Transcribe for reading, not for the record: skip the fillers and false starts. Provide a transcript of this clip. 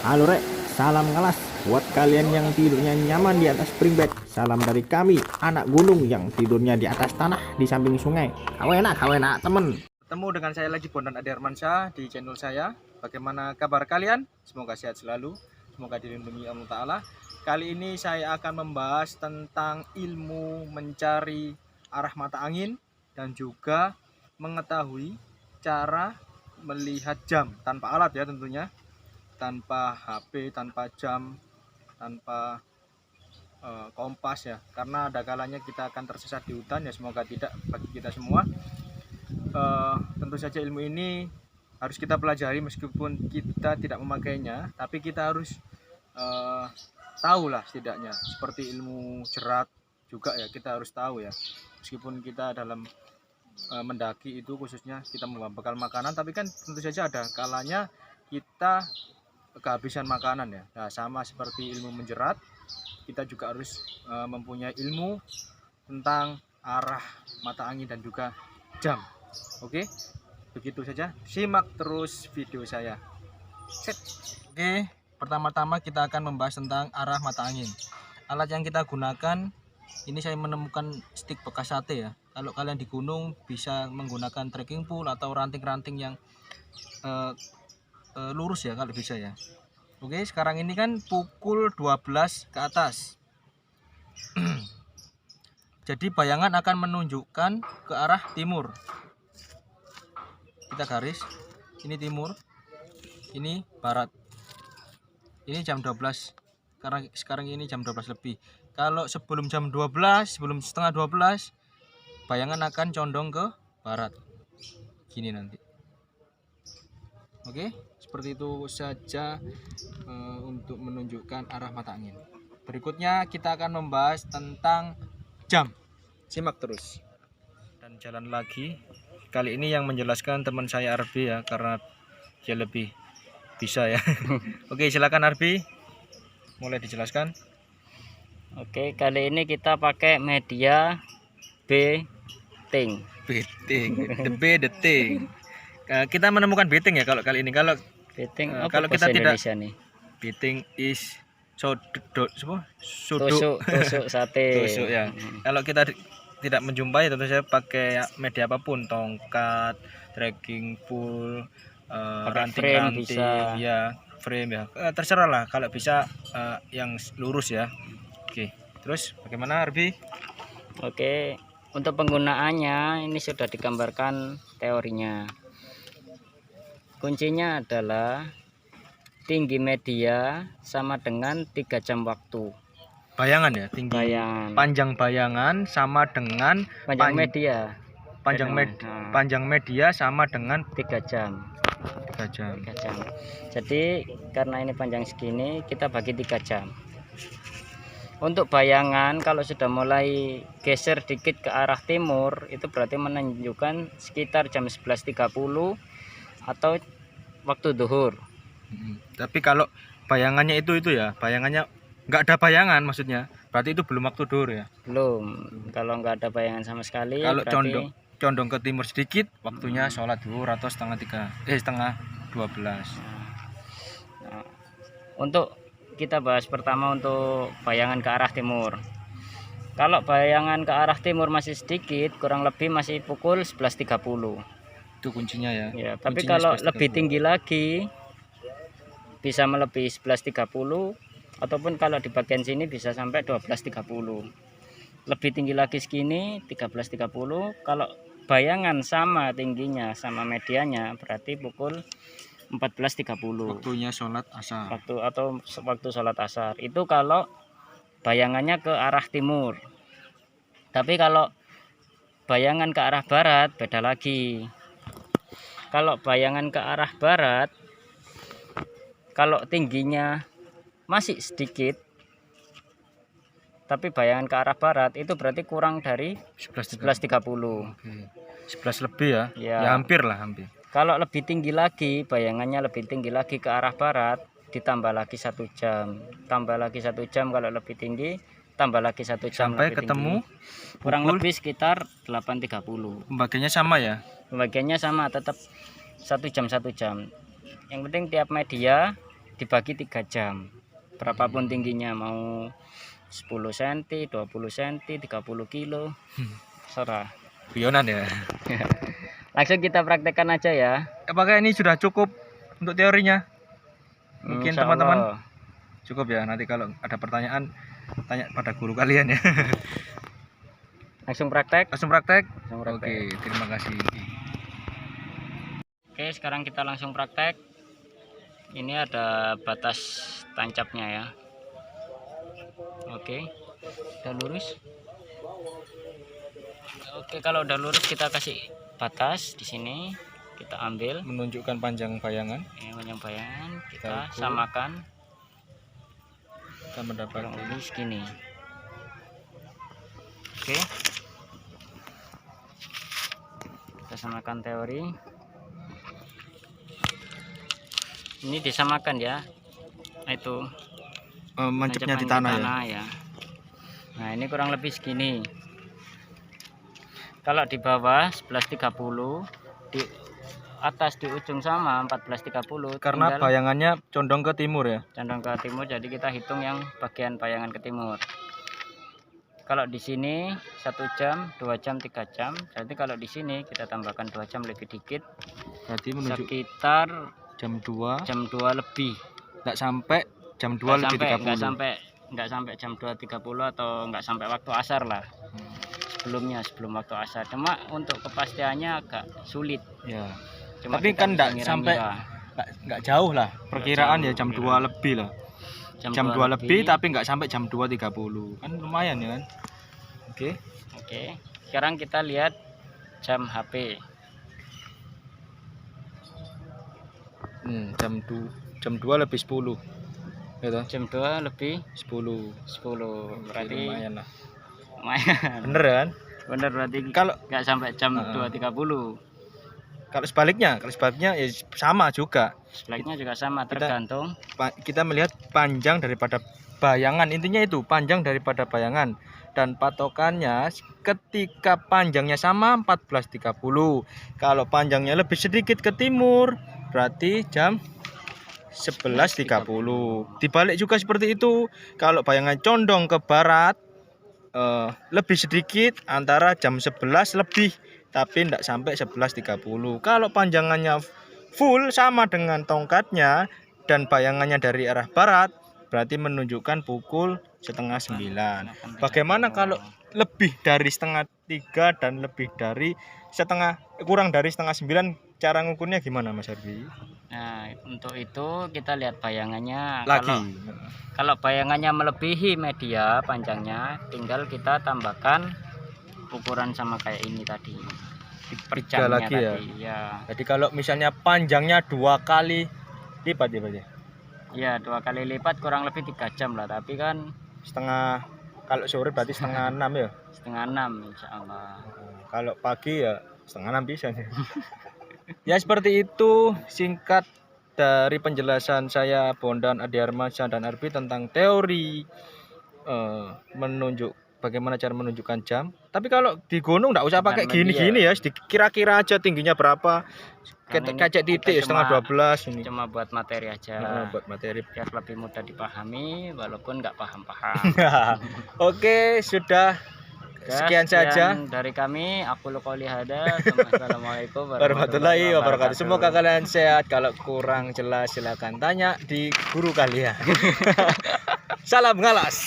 Halo rek, salam ngelas buat kalian yang tidurnya nyaman di atas spring bed. Salam dari kami, anak gunung yang tidurnya di atas tanah di samping sungai. Kau enak temen. Ketemu dengan saya lagi Bondan Ade Armansyah di channel saya. Bagaimana kabar kalian? Semoga sehat selalu, semoga dilindungi Allah Ta'ala. Kali ini saya akan membahas tentang ilmu mencari arah mata angin dan juga mengetahui cara melihat jam tanpa alat ya tentunya, tanpa HP, tanpa jam, tanpa kompas ya, karena ada kalanya kita akan tersesat di hutan ya, semoga tidak bagi kita semua. Tentu saja ilmu ini harus kita pelajari meskipun kita tidak memakainya, tapi kita harus tahu lah setidaknya, seperti ilmu jerat juga ya, kita harus tahu ya, meskipun kita dalam mendaki itu khususnya kita membawa bekal makanan, tapi kan tentu saja ada kalanya kita kehabisan makanan ya. Nah, sama seperti ilmu menjerat, kita juga harus mempunyai ilmu tentang arah mata angin dan juga jam. Oke, begitu saja. Simak terus video saya. Set. Oke, pertama-tama kita akan membahas tentang arah mata angin. Alat yang kita gunakan, ini saya menemukan stik bekas sate ya. Kalau kalian di gunung bisa menggunakan trekking pole atau ranting-ranting yang lurus ya kalau bisa ya. Oke, sekarang ini kan pukul 12 ke atas. Jadi bayangan akan menunjukkan ke arah timur. Kita garis, ini timur, ini barat. Ini jam 12. Sekarang ini jam 12 lebih. Kalau sebelum jam 12, sebelum setengah 12, bayangan akan condong ke barat. Gini nanti. Oke, seperti itu saja untuk menunjukkan arah mata angin. Berikutnya kita akan membahas tentang jam. Simak terus. Dan jalan lagi. Kali ini yang menjelaskan teman saya Arbi ya, karena dia lebih bisa ya. Oke, silakan Arbi. Mulai dijelaskan. Oke, kali ini kita pakai media beting. The beting. Kita menemukan beting ya kalau kali ini. Kalau Beting kalau apa kita bahasa tidak Indonesia nih? beting is sudut Tusuk sate. tusuk ya. Kalau kita tidak menjumpai, tentu saja pakai media apapun, tongkat, trekking pole, ranting-ranting bisa. ya, frame ya, terserah lah, kalau bisa yang lurus ya. Oke, terus bagaimana Arbi? Oke, untuk penggunaannya ini sudah digambarkan teorinya. Kuncinya adalah tinggi media sama dengan 3 jam waktu. Bayangan ya, tinggi Bayangan. panjang bayangan sama dengan Panjang media. panjang media sama dengan 3 jam. 3 jam. 3 jam. Jadi karena ini panjang segini, kita bagi 3 jam. Untuk bayangan kalau sudah mulai geser dikit ke arah timur, itu berarti menunjukkan sekitar jam 11.30 atau waktu zuhur. Tapi kalau bayangannya itu ya, bayangannya nggak ada bayangan, maksudnya berarti itu belum waktu zuhur ya. Belum. Kalau nggak ada bayangan sama sekali, Kalau berarti condong ke timur sedikit, waktunya sholat zuhur atau setengah 12. Nah, untuk kita bahas pertama untuk bayangan ke arah timur. Kalau bayangan ke arah timur masih sedikit, kurang lebih masih pukul 11.30. Itu kuncinya ya. Ya, tapi Kuncinya kalau 11.30. lebih tinggi lagi bisa melebihi 11.30, ataupun kalau di bagian sini bisa sampai 12.30. Lebih tinggi lagi segini 13.30. Kalau bayangan sama tingginya sama medianya berarti pukul 14.30. Waktunya sholat asar. Waktu sholat asar. Itu kalau bayangannya ke arah timur. Tapi kalau bayangan ke arah barat beda lagi. Kalau bayangan ke arah barat, kalau tingginya masih sedikit, tapi bayangan ke arah barat itu berarti kurang dari 11.30. Oke. 11 lebih ya. Ya. Ya hampir lah, hampir. Kalau lebih tinggi lagi, bayangannya lebih tinggi lagi ke arah barat, ditambah lagi 1 jam. Tambah lagi 1 jam kalau lebih tinggi, tambah lagi 1 jam Sampai lebih ketemu tinggi. Kurang lebih sekitar 8.30. Pembagiannya sama ya. Pembagiannya sama, tetap 1 jam 1 jam. Yang penting tiap media dibagi 3 jam. Berapapun tingginya, mau 10 cm, 20 cm, 30 kilo, serah. Guyonan ya. Langsung kita praktekkan aja ya. Apakah ini sudah cukup untuk teorinya? Mungkin Insya teman-teman Allah. cukup ya. Nanti kalau ada pertanyaan tanya pada guru kalian ya. Langsung praktek. Langsung praktek. Langsung praktek. Oke, terima kasih. Oke, sekarang kita langsung praktek. Ini ada batas tancapnya ya. Oke, udah lurus. Oke, kalau udah lurus kita kasih batas di sini. Kita ambil Menunjukkan panjang bayangan, ini panjang bayangan, kita Kita ukur. samakan kita mendapat kurang lebih segini. Oke, kita samakan teori. Ini disamakan ya. Nah, itu mencapnya di tanjakan tanah ya. ya. Nah, ini kurang lebih segini. Kalau di bawah 11.30, di atas di ujung sama 14.30. Karena tinggal bayangannya condong ke timur ya. condong ke timur, jadi kita hitung yang bagian bayangan ke timur. Kalau di sini 1 jam, 2 jam, 3 jam. Jadi kalau di sini kita tambahkan 2 jam lebih dikit, Berarti menunjuk sekitar jam 2. jam 2 lebih. Nggak sampai jam 2 lebih 30. Nggak sampai jam 2.30 atau nggak sampai waktu asar lah. Sebelum waktu asar. Cuma untuk kepastiannya agak sulit. Ya. Cuma Tapi kita kan bisa nggak ngira-ngira. sampai nggak jauh lah. Perkiraan ya jam 2 lebih lah. Jam 2 lebih tapi nggak sampai jam 2.30. Kan lumayan ya kan. Oke. Oke. Sekarang kita lihat jam HP. Jam 2 lebih 10. Ya toh? Jam 2 lebih 10. 10. Berarti lumayan lah. lumayan. Bener kan? Bener, berarti Kalau nggak sampai jam Heeh. 2.30. kalau sebaliknya ya sama juga. Sebaliknya juga sama, tergantung. Kita melihat panjang daripada bayangan, intinya itu panjang daripada bayangan, dan patokannya ketika panjangnya sama 14.30. Kalau panjangnya lebih sedikit ke timur berarti jam 11.30. Dibalik juga seperti itu. Kalau bayangan condong ke barat lebih sedikit, antara jam 11 lebih, tapi tidak sampai 11.30. Kalau panjangannya full sama dengan tongkatnya dan bayangannya dari arah barat, berarti menunjukkan pukul 8:30. Bagaimana kalau lebih dari 2:30 dan lebih dari kurang dari 8:30? Cara ngukurnya gimana Mas Arbi? Nah, untuk itu kita lihat bayangannya. Lagi. Kalau bayangannya melebihi media panjangnya, tinggal kita tambahkan ukuran sama kayak ini tadi. Per Tiga jamnya lagi ya? tadi. Ya. Jadi kalau misalnya panjangnya 2 kali lipat ya Pak ya? Ya, 2 kali lipat kurang lebih 3 jam lah. Tapi kan Setengah, kalau sore berarti 5:30 ya? 5:30 insya Allah. Kalau pagi ya 5:30 bisa nih. Ya seperti itu singkat dari penjelasan saya Bondan Adi Armansyah dan Arbi tentang teori bagaimana cara menunjukkan jam. Tapi kalau di gunung nggak usah pakai gini-gini ya, kira-kira aja tingginya berapa. Kaca titik 11:30 ini. Cuma buat materi aja. Buat materi. Biar lebih mudah dipahami walaupun nggak paham-paham. Oke, sudah. Sekian saja dari kami. Aku qouli hada. Assalamualaikum warahmatullahi wabarakatuh. Semoga kalian sehat. Kalau kurang jelas silakan tanya di guru kalian. Salam ngalas.